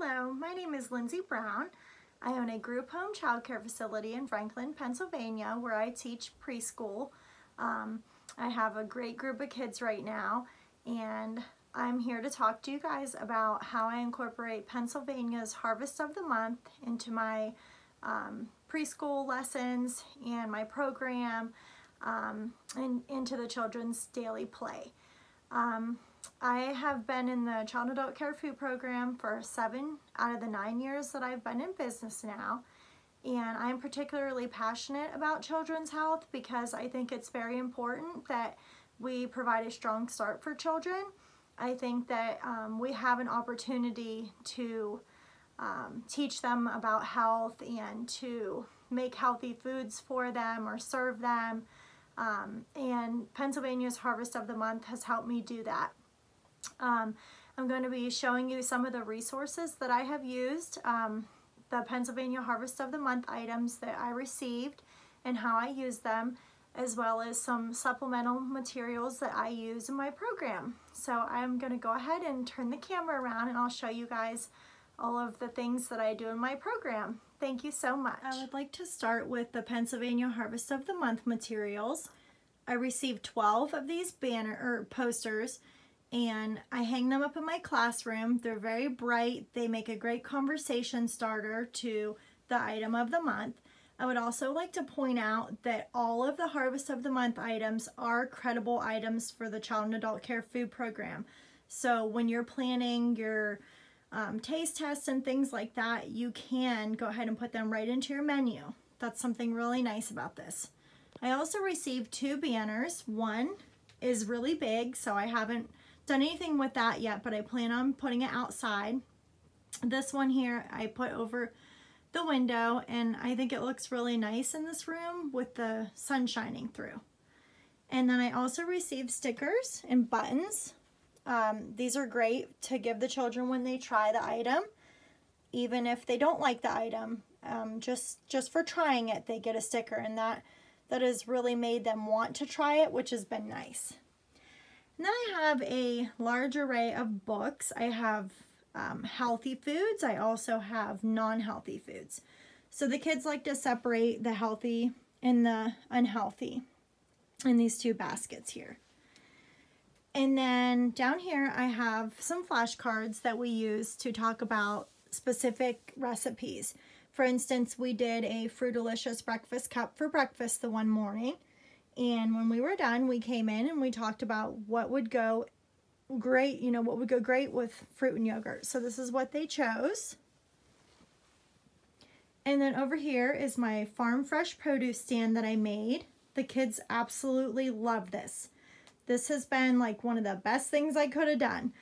Hello, my name is Lindsay Brown. I own a group home child care facility in Franklin, Pennsylvania, where I teach preschool. I have a great group of kids right now, and I'm here to talk to you guys about how I incorporate Pennsylvania's Harvest of the Month into my preschool lessons and my program, and into the children's daily play. I have been in the Child and Adult Care Food Program for 7 out of the 9 years that I've been in business now, and I'm particularly passionate about children's health because I think it's very important that we provide a strong start for children. I think that we have an opportunity to teach them about health and to make healthy foods for them or serve them, and Pennsylvania's Harvest of the Month has helped me do that. I'm going to be showing you some of the resources that I have used, the Pennsylvania Harvest of the Month items that I received and how I use them, as well as some supplemental materials that I use in my program. So I'm going to go ahead and turn the camera around and I'll show you guys all of the things that I do in my program. Thank you so much. I would like to start with the Pennsylvania Harvest of the Month materials. I received 12 of these posters, and I hang them up in my classroom. They're very bright. They make a great conversation starter to the item of the month. I would also like to point out that all of the Harvest of the Month items are credible items for the Child and Adult Care Food Program. So when you're planning your taste tests and things like that, you can go ahead and put them right into your menu. That's something really nice about this. I also received 2 banners. One is really big, so I haven't done anything with that yet, but I plan on putting it outside. This one here I put over the window, and I think it looks really nice in this room with the sun shining through. And then I also received stickers and buttons. These are great to give the children when they try the item, even if they don't like the item. Just for trying it, they get a sticker, and that has really made them want to try it, which has been nice. And then I have a large array of books. I have healthy foods. I also have non-healthy foods. So the kids like to separate the healthy and the unhealthy in these 2 baskets here. And then down here I have some flashcards that we use to talk about specific recipes. For instance, we did a Fruitalicious breakfast cup for breakfast the one morning. And when we were done, we came in and we talked about what would go great, what would go great with fruit and yogurt. So this is what they chose. And then over here is my farm fresh produce stand that I made. The kids absolutely love this. This has been like one of the best things I could have done.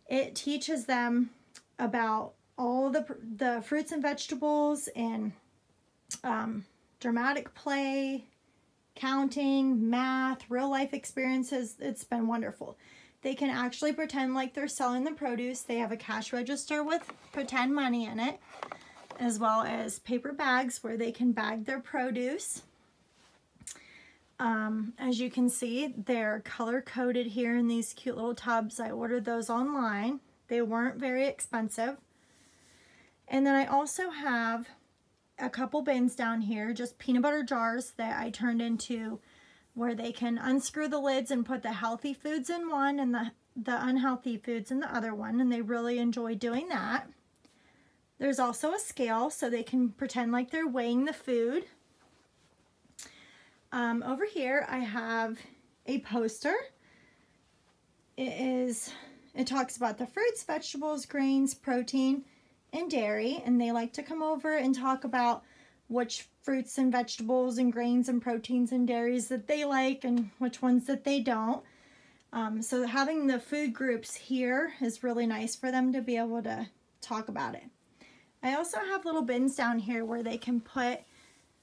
It teaches them about all the fruits and vegetables and dramatic play, counting, math, real life experiences. It's been wonderful. They can actually pretend like they're selling the produce. They have a cash register with pretend money in it, as well as paper bags where they can bag their produce. As you can see, they're color coded here in these cute little tubs. I ordered those online. They weren't very expensive. And then I also have a couple bins down here, just peanut butter jars that I turned into where they can unscrew the lids and put the healthy foods in one and the unhealthy foods in the other one, and they really enjoy doing that. There's also a scale so they can pretend like they're weighing the food. Over here I have a poster. It talks about the fruits, vegetables, grains, protein, and dairy, and they like to come over and talk about which fruits and vegetables and grains and proteins and dairies that they like and which ones that they don't. So having the food groups here is really nice for them to be able to talk about it. I also have little bins down here where they can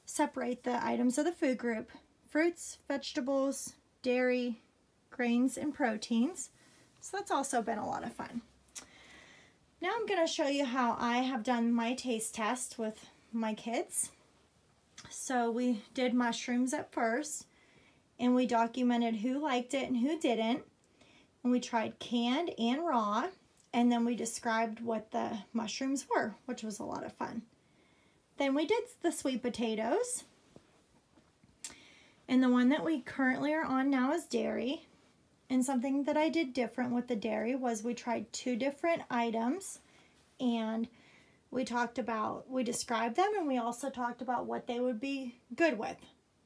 separate the items of the food group: fruits, vegetables, dairy, grains, and proteins. So that's also been a lot of fun. Now I'm going to show you how I have done my taste test with my kids. So we did mushrooms at first, and we documented who liked it and who didn't. And we tried canned and raw. and then we described what the mushrooms were, which was a lot of fun. Then we did the sweet potatoes, and the one that we currently are on now is dairy. And something that I did different with the dairy was we tried 2 different items, and we described them, and we also talked about what they would be good with.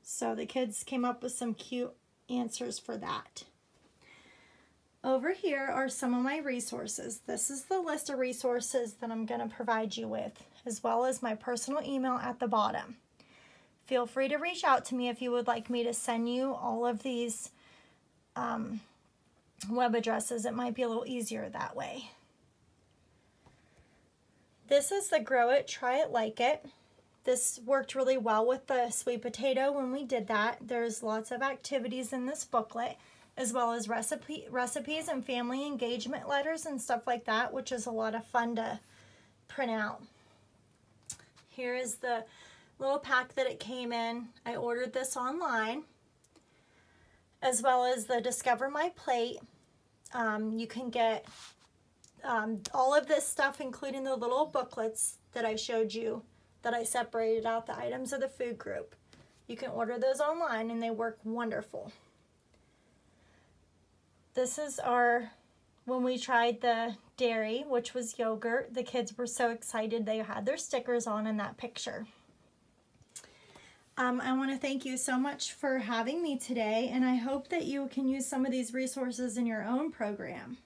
So the kids came up with some cute answers for that. Over here are some of my resources. This is the list of resources that I'm going to provide you with, as well as my personal email at the bottom. Feel free to reach out to me if you would like me to send you all of these web addresses. It might be a little easier that way. This is the Grow It, Try It, Like It. This worked really well with the sweet potato when we did that. There's lots of activities in this booklet, as well as recipes and family engagement letters and stuff like that, which is a lot of fun to print out. Here is the little pack that it came in. I ordered this online, as well as the Discover My Plate. You can get all of this stuff, including the little booklets that I showed you, that I separated out the items of the food group. You can order those online, and they work wonderful. This is when we tried the dairy, which was yogurt. The kids were so excited. They had their stickers on in that picture. I want to thank you so much for having me today, and I hope that you can use some of these resources in your own program.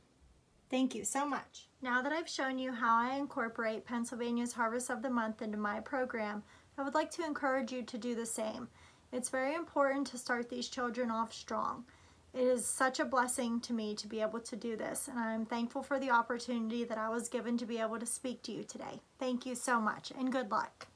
Thank you so much. Now that I've shown you how I incorporate Pennsylvania's Harvest of the Month into my program, I would like to encourage you to do the same. It's very important to start these children off strong. It is such a blessing to me to be able to do this, and I'm thankful for the opportunity that I was given to be able to speak to you today. Thank you so much, and good luck.